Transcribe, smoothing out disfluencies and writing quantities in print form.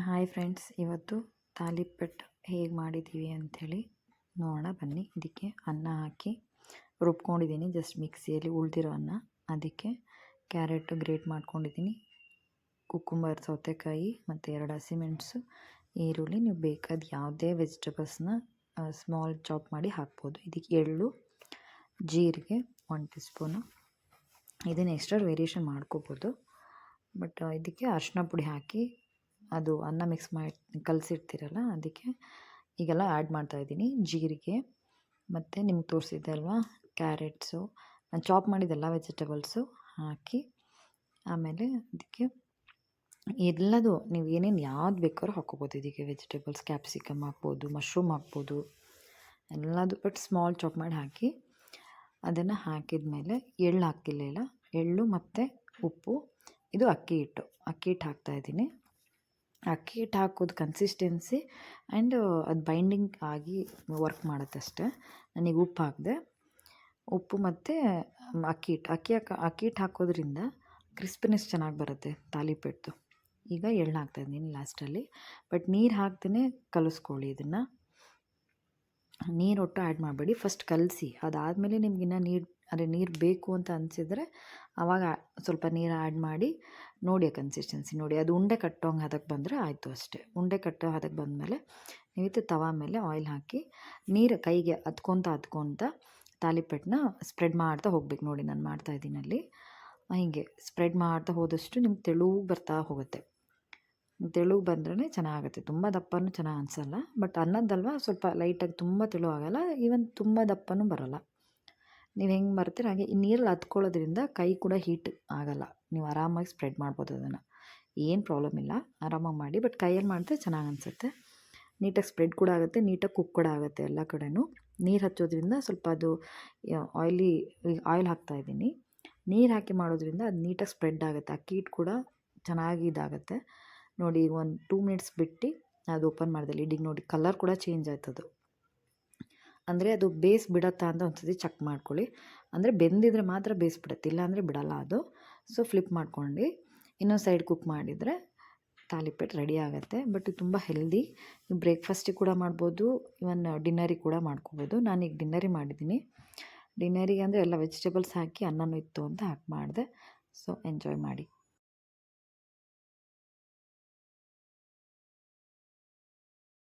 Hi friends, ಇವತ್ತು ತಾಲಿಪಟ್ಟು ಹೇಗೆ ಮಾಡಿದ್ದೀವಿ ಅಂಥೇಳಿ ನೋಡೋಣ ಬನ್ನಿ. ಇದಕ್ಕೆ ಅನ್ನ ಹಾಕಿ ರುಬ್ಕೊಂಡಿದ್ದೀನಿ, ಜಸ್ಟ್ ಮಿಕ್ಸಿಯಲ್ಲಿ ಉಳಿದಿರೋ ಅನ್ನ. ಅದಕ್ಕೆ ಕ್ಯಾರೆಟು ಗ್ರೇಟ್ ಮಾಡ್ಕೊಂಡಿದ್ದೀನಿ, ಕುಕ್ಕುಂಬರ್ ಸೌತೆಕಾಯಿ ಮತ್ತು 2 ಹಸಿಮೆಣಸು, ಈರುಳ್ಳಿ. ನೀವು ಬೇಕಾದ ಯಾವುದೇ ವೆಜಿಟೇಬಲ್ಸ್ನ ಸ್ಮಾಲ್ ಚಾಪ್ ಮಾಡಿ ಹಾಕ್ಬೋದು. ಇದಕ್ಕೆ ಎಳ್ಳು, ಜೀರಿಗೆ 1 ಟೀ ಸ್ಪೂನು. ಇದನ್ನು ಎಕ್ಸ್ಟ್ರಾ ವೇರಿಯೇಷನ್ ಮಾಡ್ಕೋಬೋದು. ಬಟ್ ಇದಕ್ಕೆ ಅರಿಶಿನ ಪುಡಿ ಹಾಕಿ ಅದು ಅನ್ನ ಮಿಕ್ಸ್ ಮಾಡಿ ಕಲಸಿರ್ತೀರಲ್ಲ, ಅದಕ್ಕೆ ಈಗೆಲ್ಲ ಆ್ಯಡ್ ಮಾಡ್ತಾಯಿದ್ದೀನಿ. ಜೀರಿಗೆ ಮತ್ತು ನಿಮ್ಗೆ ತೋರಿಸಿದ್ದೆ ಅಲ್ವಾ ಕ್ಯಾರೆಟ್ಸು, ನಾನು ಚಾಪ್ ಮಾಡಿದ್ದೆಲ್ಲ ವೆಜಿಟೇಬಲ್ಸು ಹಾಕಿ, ಆಮೇಲೆ ಅದಕ್ಕೆ ಎಲ್ಲದು ನೀವು ಏನೇನು ಯಾವ್ದು ಬೇಕಾದ್ರೂ ಹಾಕ್ಕೋಬೋದು. ಇದಕ್ಕೆ ವೆಜಿಟೇಬಲ್ಸ್ ಕ್ಯಾಪ್ಸಿಕಮ್ ಹಾಕ್ಬೋದು, ಮಶ್ರೂಮ್ ಹಾಕ್ಬೋದು, ಎಲ್ಲದು. ಬಟ್ ಸ್ಮಾಲ್ ಚಾಪ್ ಮಾಡಿ ಹಾಕಿ ಅದನ್ನು ಹಾಕಿದ ಮೇಲೆ ಎಳ್ಳು ಹಾಕಿಲ್ಲ, ಎಳ್ಳು ಮತ್ತು ಉಪ್ಪು. ಇದು ಅಕ್ಕಿ ಹಿಟ್ಟು ಹಾಕ್ತಾಯಿದ್ದೀನಿ. ಅಕ್ಕಿ ಹಿಟ್ಟು ಹಾಕೋದು ಕನ್ಸಿಸ್ಟೆನ್ಸಿ ಆ್ಯಂಡ್ ಅದು ಬೈಂಡಿಂಗ್ ಆಗಿ ವರ್ಕ್ ಮಾಡುತ್ತೆ ಅಷ್ಟೇ. ನನಗೆ ಉಪ್ಪು ಹಾಕಿದೆ, ಉಪ್ಪು ಮತ್ತು ಅಕ್ಕಿ ಹಿಟ್ಟು ಹಾಕೋದ್ರಿಂದ ಕ್ರಿಸ್ಪಿನೆಸ್ ಚೆನ್ನಾಗಿ ಬರುತ್ತೆ ತಾಲಿಪಟ್ಟು. ಈಗ ಎಳ್ಳು ಹಾಕ್ತಾಯಿದ್ದೀನಿ ಲಾಸ್ಟಲ್ಲಿ. ಬಟ್ ನೀರು ಹಾಕ್ದೇ ಕಲಿಸ್ಕೊಳ್ಳಿ ಇದನ್ನು. ನೀರೊಟ್ಟು ಆ್ಯಡ್ ಮಾಡಬೇಡಿ, ಫಸ್ಟ್ ಕಲಸಿ. ಅದಾದಮೇಲೆ ನಿಮ್ಗಿನ್ನ ನೀರು ಬೇಕು ಅಂತ ಅನಿಸಿದರೆ ಆವಾಗ ಸ್ವಲ್ಪ ನೀರು ಆ್ಯಡ್ ಮಾಡಿ ನೋಡಿ, ಕನ್ಸಿಸ್ಟೆನ್ಸಿ ನೋಡಿ. ಅದು ಉಂಡೆ ಕಟ್ಟೋಂಗೆ ಹದಕ್ಕೆ ಬಂದರೆ ಆಯಿತು ಅಷ್ಟೇ. ಉಂಡೆ ಕಟ್ಟೋ ಹದಕ್ಕೆ ಬಂದಮೇಲೆ ನೀವಿತ್ತು ತವಾ ಮೇಲೆ ಆಯಿಲ್ ಹಾಕಿ ನೀರು ಕೈಗೆ ಹತ್ಕೊತ ತಾಲಿಪಟ್ಟನ್ನ ಸ್ಪ್ರೆಡ್ ಮಾಡ್ತಾ ಹೋಗ್ಬೇಕು. ನೋಡಿ ನಾನು ಮಾಡ್ತಾಯಿದ್ದೀನಿ ಅಲ್ಲಿ. ಹೀಗೆ ಸ್ಪ್ರೆಡ್ ಮಾಡ್ತಾ ಹೋದಷ್ಟು ನಿಮ್ಗೆ ತೆಳುಗೆ ಬರ್ತಾ ಹೋಗುತ್ತೆ. ತೆಳುಗೆ ಬಂದ್ರೇ ಚೆನ್ನಾಗುತ್ತೆ. ತುಂಬ ದಪ್ಪನೂ ಚೆನ್ನಾಗಿ ಅನಿಸಲ್ಲ. ಬಟ್ ಅನ್ನದ್ದಲ್ವ, ಸ್ವಲ್ಪ ಲೈಟಾಗಿ ತುಂಬ ತೆಳು ಆಗೋಲ್ಲ, ಈವನ್ ತುಂಬ ದಪ್ಪನೂ ಬರೋಲ್ಲ. ನೀವು ಹೆಂಗೆ ಬರ್ತೀರ ಹಾಗೆ. ಈ ನೀರಲ್ಲಿ ಹತ್ಕೊಳ್ಳೋದ್ರಿಂದ ಕೈ ಕೂಡ ಹೀಟ್ ಆಗೋಲ್ಲ. ನೀವು ಆರಾಮಾಗಿ ಸ್ಪ್ರೆಡ್ ಮಾಡ್ಬೋದು ಅದನ್ನು, ಏನು ಪ್ರಾಬ್ಲಮ್ ಇಲ್ಲ. ಆರಾಮಾಗಿ ಮಾಡಿ. ಬಟ್ ಕೈಯಲ್ಲಿ ಮಾಡಿದ್ರೆ ಚೆನ್ನಾಗಿ ಅನಿಸುತ್ತೆ. ನೀಟಾಗಿ ಸ್ಪ್ರೆಡ್ ಕೂಡ ಆಗುತ್ತೆ, ನೀಟಾಗಿ ಕುಕ್ ಕೂಡ ಆಗುತ್ತೆ ಎಲ್ಲ ಕಡೆಯೂ. ನೀರು ಹಚ್ಚೋದ್ರಿಂದ ಸ್ವಲ್ಪ ಅದು ಆಯಿಲ್ ಹಾಕ್ತಾಯಿದ್ದೀನಿ. ನೀರು ಹಾಕಿ ಮಾಡೋದ್ರಿಂದ ಅದು ನೀಟಾಗಿ ಸ್ಪ್ರೆಡ್ ಆಗುತ್ತೆ. ಅಕ್ಕಿ ಹಿಟ್ಟು ಕೂಡ ಚೆನ್ನಾಗಿ ಇದಾಗುತ್ತೆ. ನೋಡಿ, ಒಂದು 2 ಮಿನಿಟ್ಸ್ ಬಿಟ್ಟು ಅದು ಓಪನ್ ಮಾಡಿದೆ ಲಿಡ್ಡಿಗೆ. ನೋಡಿ ಕಲರ್ ಕೂಡ ಚೇಂಜ್ ಆಯ್ತದು. ಅಂದರೆ ಅದು ಬೇಸ್ ಬಿಡತ್ತಾ ಅಂತ ಒಂದ್ಸತಿ ಚೆಕ್ ಮಾಡ್ಕೊಳ್ಳಿ. ಅಂದರೆ ಬೆಂದಿದ್ರೆ ಮಾತ್ರ ಬೇಸ್ ಬಿಡುತ್ತೆ, ಇಲ್ಲಾಂದರೆ ಬಿಡಲ್ಲ ಅದು. ಸೊ ಫ್ಲಿಪ್ ಮಾಡ್ಕೊಂಡು ಇನ್ನೊಂದು ಸೈಡ್ ಕುಕ್ ಮಾಡಿದರೆ ತಾಲಿಪಟ್ಟು ರೆಡಿ ಆಗುತ್ತೆ. ಬಟ್ ಇದು ತುಂಬ ಹೆಲ್ದಿ. ನೀವು ಬ್ರೇಕ್ಫಾಸ್ಟಿಗೆ ಕೂಡ ಮಾಡ್ಬೋದು, ಇವನ್ ಡಿನ್ನರಿಗೆ ಕೂಡ ಮಾಡ್ಕೋಬೋದು. ನಾನೀಗ ಡಿನ್ನರಿಗೆ ಮಾಡಿದ್ದೀನಿ. ಡಿನ್ನರಿಗೆ ಅಂದರೆ ಎಲ್ಲ ವೆಜಿಟೇಬಲ್ಸ್ ಹಾಕಿ ಅನ್ನನೂ ಇತ್ತು ಅಂತ ಹಾಕಿ ಮಾಡಿದೆ. ಸೊ ಎಂಜಾಯ್ ಮಾಡಿ.